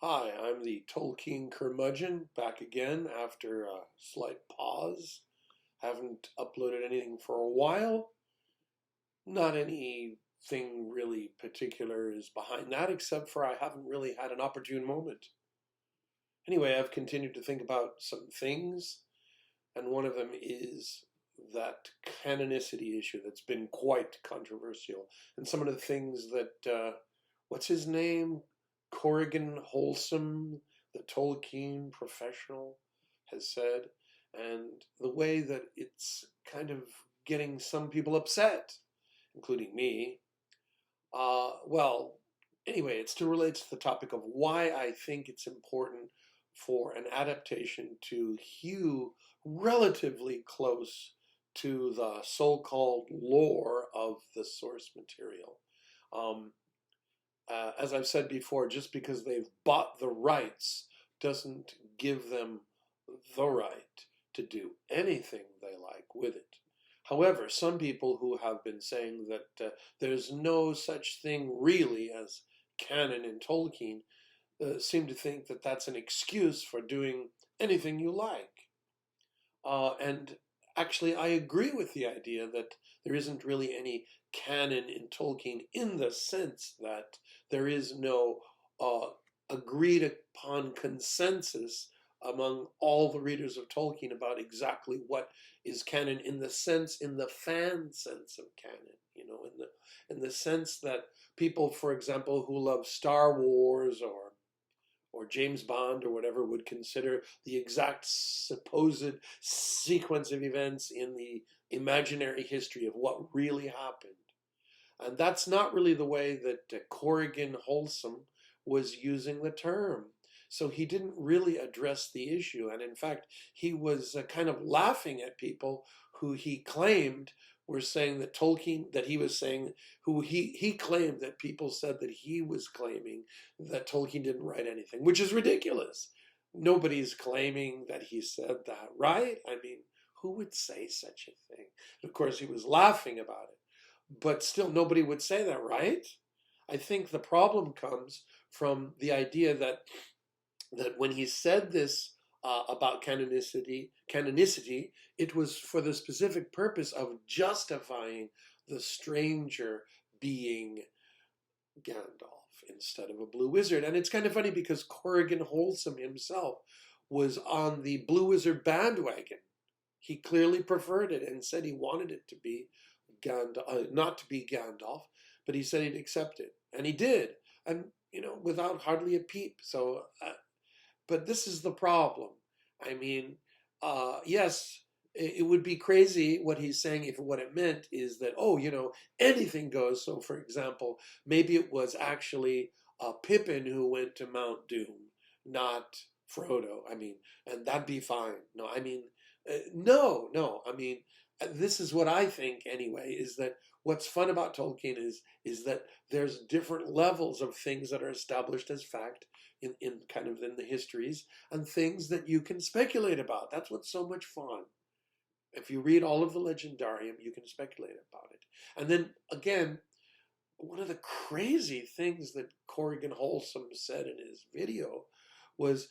Hi, I'm the Tolkien curmudgeon back again after a slight pause. Haven't uploaded anything for a while. Not anything really particular is behind that, except for I haven't really had an opportune moment. Anyway, I've continued to think about some things, and one of them is that canonicity issue that's been quite controversial. And some of the things that, what's his name? Corrigan Wholesome, the Tolkien professional, has said, and the way that it's kind of getting some people upset, including me. Well, anyway, it still relates to the topic of why I think it's important for an adaptation to hew relatively close to the so-called lore of the source material. Um, as I've said before, just because they've bought the rights doesn't give them the right to do anything they like with it. However, some people who have been saying that there's no such thing really as canon in Tolkien seem to think that that's an excuse for doing anything you like. And actually, I agree with the idea that there isn't really any canon in Tolkien in the sense that there is no uh, agreed upon consensus among all the readers of Tolkien about exactly what is canon in the sense, in the fan sense of canon, in the sense that people, for example, who love Star Wars or James Bond or whatever would consider the exact supposed sequence of events in the imaginary history of what really happened. And that's not really the way that Corrigan Wholesome was using the term. So he didn't really address the issue. And in fact, he was kind of laughing at people who he claimed were saying that Tolkien, that he was saying, who he claimed that people said that he was claiming that Tolkien didn't write anything, which is ridiculous. Nobody's claiming that he said that, right? I mean, who would say such a thing? And of course, he was laughing about it. But still, nobody would say that, right? I think the problem comes from the idea that when he said this about canonicity, it was for the specific purpose of justifying the stranger being Gandalf instead of a blue wizard. And it's kind of funny because Corrigan Wholesome himself was on the blue wizard bandwagon. He clearly preferred it and said he wanted it to be Gandalf, not to be Gandalf, but he said he'd accept it, and he did, and without hardly a peep. So, but this is the problem. I mean, yes, it would be crazy what he's saying if what it meant is that, oh, anything goes. So, for example, maybe it was actually Pippin who went to Mount Doom, not Frodo. I mean, and that'd be fine. No, I mean, no, no. I mean, this is what I think anyway, is that what's fun about Tolkien is that there's different levels of things that are established as fact in kind of in the histories and things that you can speculate about. That's what's so much fun. If you read all of the legendarium, you can speculate about it. And then again, one of the crazy things that Corrigan Wholesome said in his video was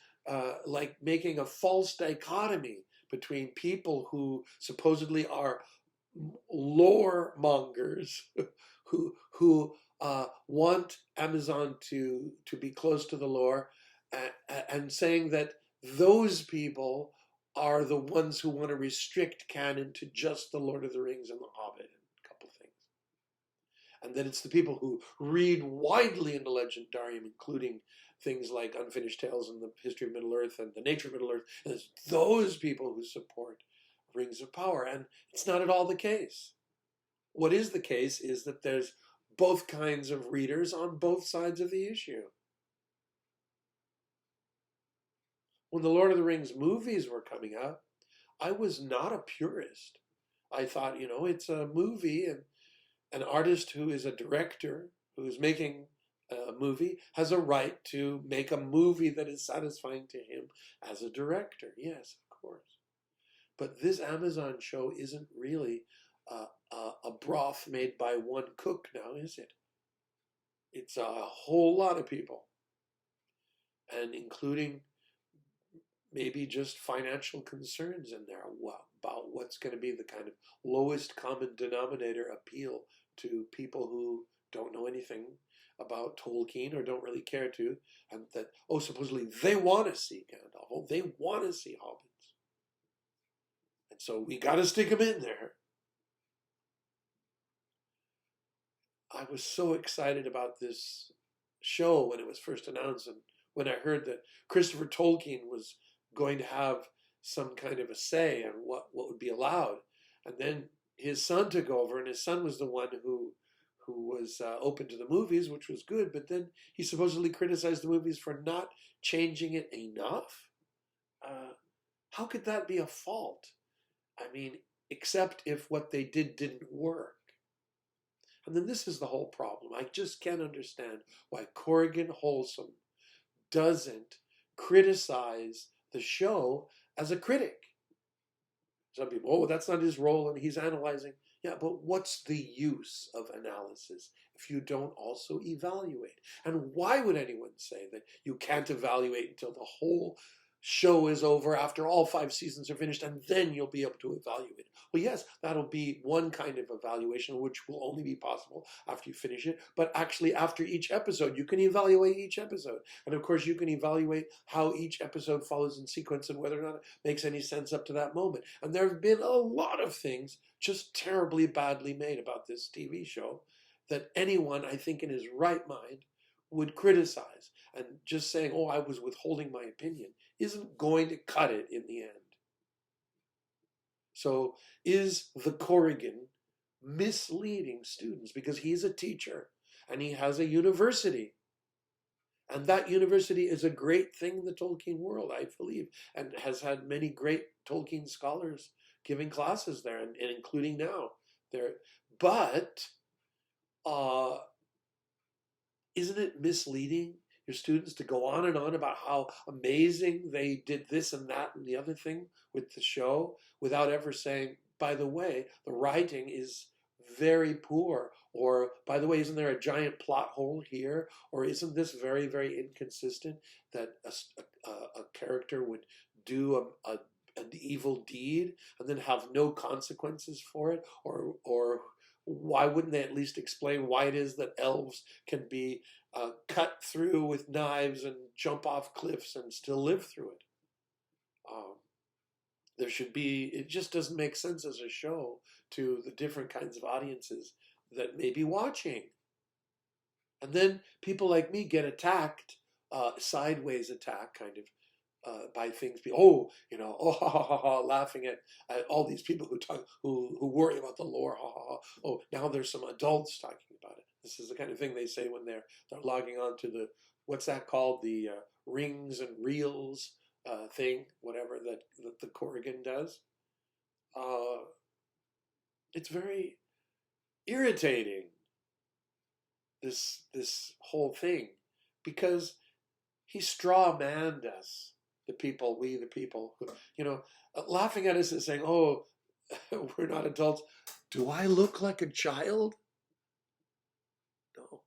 like making a false dichotomy between people who supposedly are lore mongers who want Amazon to be close to the lore, and saying that those people are the ones who want to restrict canon to just the Lord of the Rings and the Hobbit and a couple things, and that it's the people who read widely in the legendarium, including things like Unfinished Tales and the History of Middle Earth and the Nature of Middle Earth, and it's those people who support Rings of Power. And it's not at all the case. What is the case is that there's both kinds of readers on both sides of the issue. When the Lord of the Rings movies were coming out, I was not a purist. I thought, it's a movie, and an artist who is a director, who is making a movie, has a right to make a movie that is satisfying to him as a director. Yes, of course. But this Amazon show isn't really a broth made by one cook now, is it? It's a whole lot of people. and including maybe just financial concerns in there about what's going to be the kind of lowest common denominator appeal to people who don't know anything about Tolkien or don't really care to, and that, oh, supposedly they want to see Gandalf, oh, they want to see hobbits. And so we got to stick them in there. I was so excited about this show when it was first announced, and when I heard that Christopher Tolkien was going to have some kind of a say on what would be allowed. And then his son took over, and his son was the one who was open to the movies, which was good, but then he supposedly criticized the movies for not changing it enough. How could that be a fault? I mean, except if what they didn't work. And then this is the whole problem. I just can't understand why Corrigan Wholesome doesn't criticize the show as a critic. Some people, oh, that's not his role and he's analyzing. Yeah, but what's the use of analysis if you don't also evaluate? And why would anyone say that you can't evaluate until the whole show is over, after all 5 seasons are finished, and then you'll be able to evaluate? Well, yes, that'll be one kind of evaluation, which will only be possible after you finish it. But actually, after each episode, you can evaluate each episode. And of course, you can evaluate how each episode follows in sequence and whether or not it makes any sense up to that moment. And there have been a lot of things just terribly badly made about this TV show that anyone, I think, in his right mind would criticize. And just saying, oh, I was withholding my opinion, isn't going to cut it in the end. So is the Corrigan misleading students? Because he's a teacher and he has a university. And that university is a great thing in the Tolkien world, I believe, and has had many great Tolkien scholars giving classes there, and including now there. But isn't it misleading your students to go on and on about how amazing they did this and that and the other thing with the show without ever saying, by the way, the writing is very poor, or by the way, isn't there a giant plot hole here, or isn't this very, very inconsistent that a character would do an evil deed and then have no consequences for it, or why wouldn't they at least explain why it is that elves can be cut through with knives and jump off cliffs and still live through it? There should be, it just doesn't make sense as a show to the different kinds of audiences that may be watching. And then people like me get attacked, sideways attack kind of, by things, oh, you know, oh, ha, ha, ha, ha, laughing at all these people who worry about the lore, ha, ha, ha. Oh, now there's some adults talking about it. This is the kind of thing they say when they're logging on to the, what's that called, the rings and reels thing, whatever that the Corrigan does. It's very irritating, this whole thing, because he straw manned us. The people, we the people, who, you know, laughing at us and saying, oh, we're not adults. Do I look like a child? No.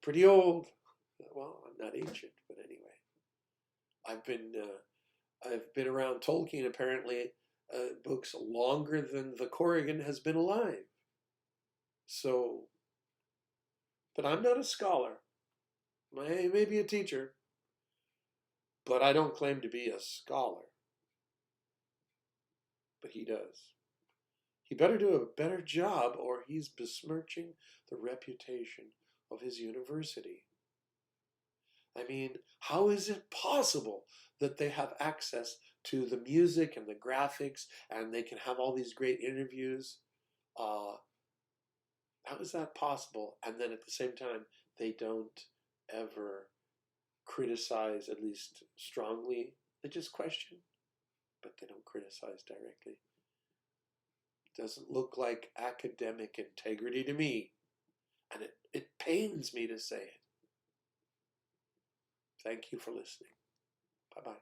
Pretty old. Well, I'm not ancient, but anyway. I've been around Tolkien, apparently, books longer than the Corrigan has been alive. So, but I'm not a scholar. I may be a teacher, but I don't claim to be a scholar. But he does. He better do a better job, or he's besmirching the reputation of his university. I mean, how is it possible that they have access to the music and the graphics and they can have all these great interviews? How is that possible? And then at the same time, they don't ever criticize, at least strongly. They just question, but they don't criticize directly. Doesn't look like academic integrity to me. And it pains me to say it. Thank you for listening. Bye-bye.